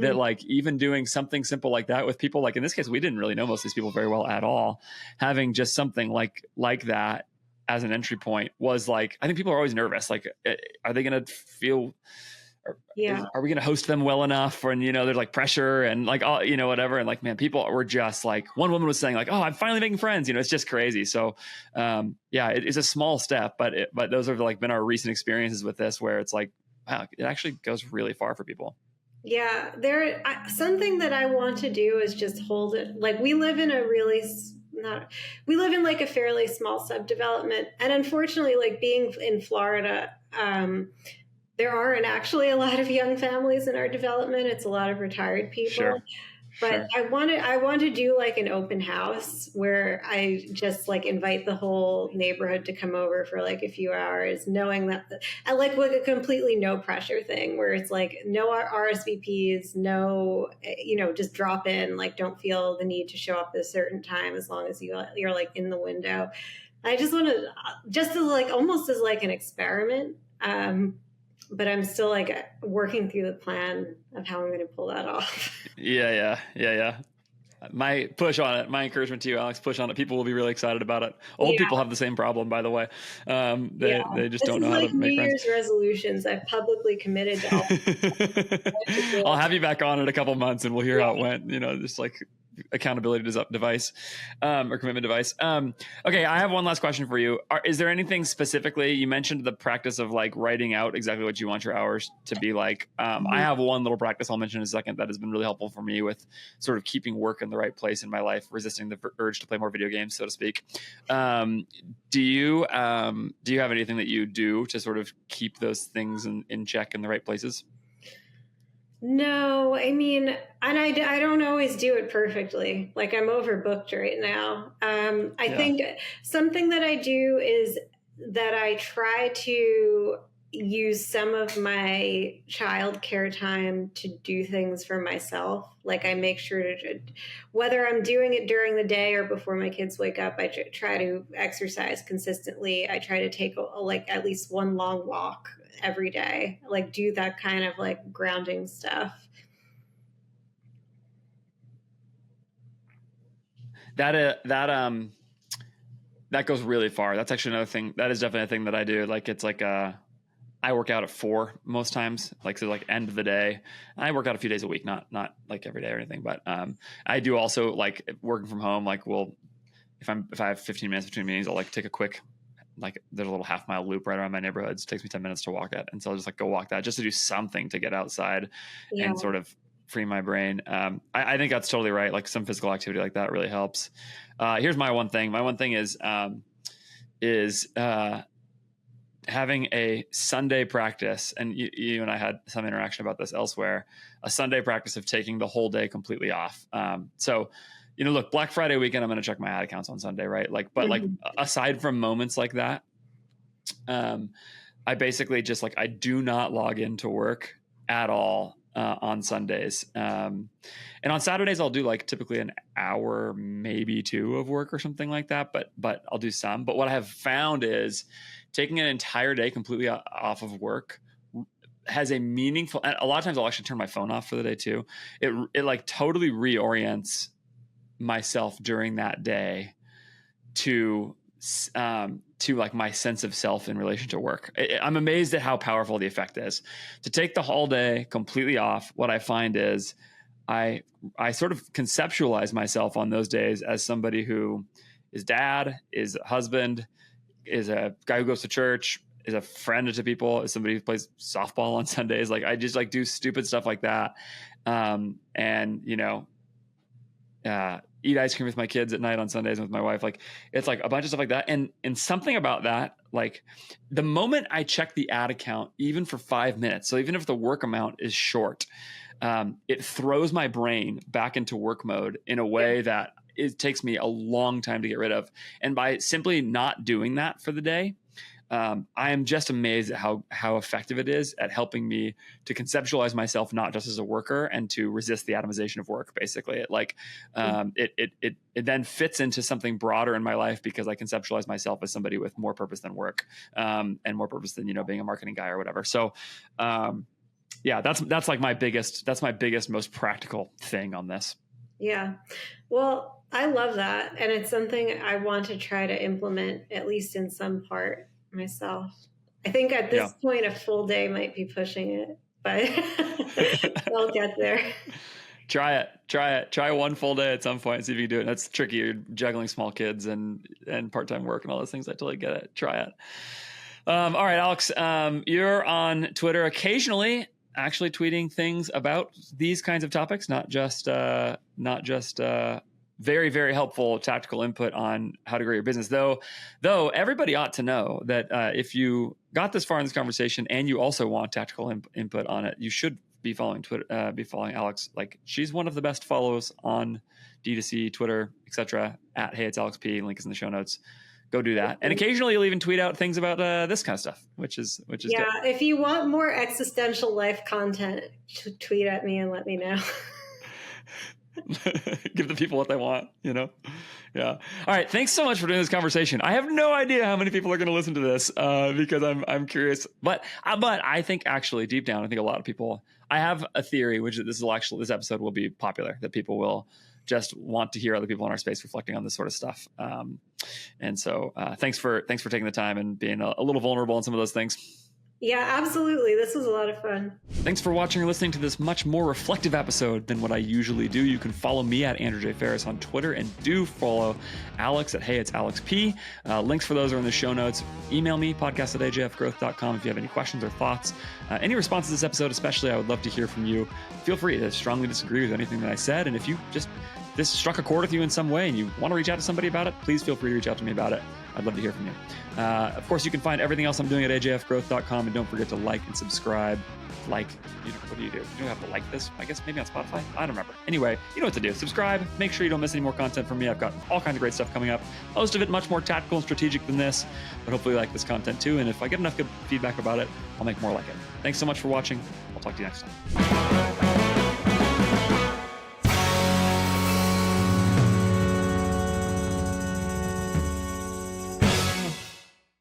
that like even doing something simple like that with people, like in this case, we didn't really know most of these people very well at all. Having just something like that as an entry point was like, I think people are always nervous. Like, are they going to feel, are we going to host them well enough? And, there's like pressure and like, all, whatever. And like, man, people were just like, one woman was saying like, oh, I'm finally making friends. It's just crazy. So it's a small step, but those have like been our recent experiences with this, where it's like, wow, it actually goes really far for people. Yeah, something that I want to do is just hold it. Like we live in a really not we live in like a fairly small subdevelopment, and unfortunately, like being in Florida, there aren't actually a lot of young families in our development. It's a lot of retired people. Sure. But Sure. I want to do like an open house where I just like invite the whole neighborhood to come over for like a few hours, knowing that I like a completely no pressure thing where it's like no RSVPs, no, just drop in, like don't feel the need to show up at a certain time as long as you're like in the window. I just want to just as like almost as like an experiment. But I'm still like working through the plan of how I'm going to pull that off. Yeah. My push on it, my encouragement to you, Alex, push on it. People will be really excited about it. Old Yeah. people have the same problem, by the way. They just This don't is know how like to New make friends. Year's resolutions. I've publicly committed to all. I'll have you back on in a couple months and we'll hear how it went. Just like accountability device or commitment device. Okay, I have one last question for you. Is there anything specifically, you mentioned the practice of like writing out exactly what you want your hours to be like. I have one little practice I'll mention in a second that has been really helpful for me with sort of keeping work in the right place in my life, resisting the urge to play more video games, so to speak. Do you have anything that you do to sort of keep those things in check in the right places? No, I mean, and I don't always do it perfectly. Like I'm overbooked right now. I think something that I do is that I try to use some of my childcare time to do things for myself. Like I make sure to, whether I'm doing it during the day or before my kids wake up, I try to exercise consistently. I try to take like at least one long walk every day, like do that kind of like grounding stuff. That goes really far. That's actually another thing. That is definitely a thing that I do. Like it's like I work out at 4 most times, like so like end of the day. I work out a few days a week, not like every day or anything, but I do also like working from home. Like if I have 15 minutes between meetings, I'll like take a quick, like there's a little half-mile loop right around my neighborhood. It takes me 10 minutes to walk it. And so I'll just like go walk that just to do something to get outside and sort of free my brain. I think that's totally right. Like some physical activity like that really helps. Here's my one thing. My one thing is having a Sunday practice, and you and I had some interaction about this elsewhere, a Sunday practice of taking the whole day completely off. So look, Black Friday weekend, I'm going to check my ad accounts on Sunday, right? Like, but like aside from moments like that, I basically just like, I do not log into work at all on Sundays. And on Saturdays, I'll do like typically an hour, maybe 2 of work or something like that. But I'll do some. But what I have found is taking an entire day completely off of work has a meaningful, and a lot of times I'll actually turn my phone off for the day too. It like totally reorients myself during that day to like my sense of self in relation to work. I'm amazed at how powerful the effect is. To take the whole day completely off, what I find is I sort of conceptualize myself on those days as somebody who is dad, is a husband, is a guy who goes to church, is a friend to people, is somebody who plays softball on Sundays. Like I just like do stupid stuff like that. And eat ice cream with my kids at night on Sundays with my wife. Like it's like a bunch of stuff like that. And something about that, like the moment I check the ad account, even for 5 minutes, so even if the work amount is short, it throws my brain back into work mode in a way that it takes me a long time to get rid of. And by simply not doing that for the day, I am just amazed at how effective it is at helping me to conceptualize myself not just as a worker and to resist the atomization of work. Basically, it then fits into something broader in my life because I conceptualize myself as somebody with more purpose than work, and more purpose than being a marketing guy or whatever. So, that's like my biggest, most practical thing on this. Yeah. Well, I love that. And it's something I want to try to implement, at least in some part myself. I think at this point, a full day might be pushing it, but I'll get there. Try it. Try one full day at some point and see if you can do it. That's tricky. You're juggling small kids and part-time work and all those things. I totally get it. Try it. All right, Alex, you're on Twitter occasionally actually tweeting things about these kinds of topics, not just very, very helpful tactical input on how to grow your business. Though everybody ought to know that if you got this far in this conversation and you also want tactical input on it, you should be following Twitter, be following Alex. Like, she's one of the best follows on D2C, Twitter, etc. at Hey It's Alex P. Link is in the show notes. Go do that. And occasionally you'll even tweet out things about this kind of stuff, which is good. If you want more existential life content, tweet at me and let me know. Give the people what they want, Yeah. All right. Thanks so much for doing this conversation. I have no idea how many people are going to listen to this because I'm curious. But I think actually deep down, I think a lot of people. I have a theory, which this episode will be popular, that people will just want to hear other people in our space reflecting on this sort of stuff. And so thanks for taking the time and being a little vulnerable on some of those things. Yeah, absolutely. This was a lot of fun. Thanks for watching or listening to this much more reflective episode than what I usually do. You can follow me at Andrew J. Ferris on Twitter, and do follow Alex at Hey It's Alex P. Links for those are in the show notes. Email me, podcast@ajfgrowth.com, if you have any questions or thoughts. Any responses to this episode, especially, I would love to hear from you. Feel free to strongly disagree with anything that I said. And if you this struck a chord with you in some way and you want to reach out to somebody about it, please feel free to reach out to me about it. I'd love to hear from you. Of course, you can find everything else I'm doing at ajfgrowth.com, and don't forget to like and subscribe. What do? You don't have to like this. I guess maybe on Spotify. I don't remember. Anyway, you know what to do. Subscribe. Make sure you don't miss any more content from me. I've got all kinds of great stuff coming up. Most of it much more tactical and strategic than this, but hopefully you like this content too. And if I get enough good feedback about it, I'll make more like it. Thanks so much for watching. I'll talk to you next time.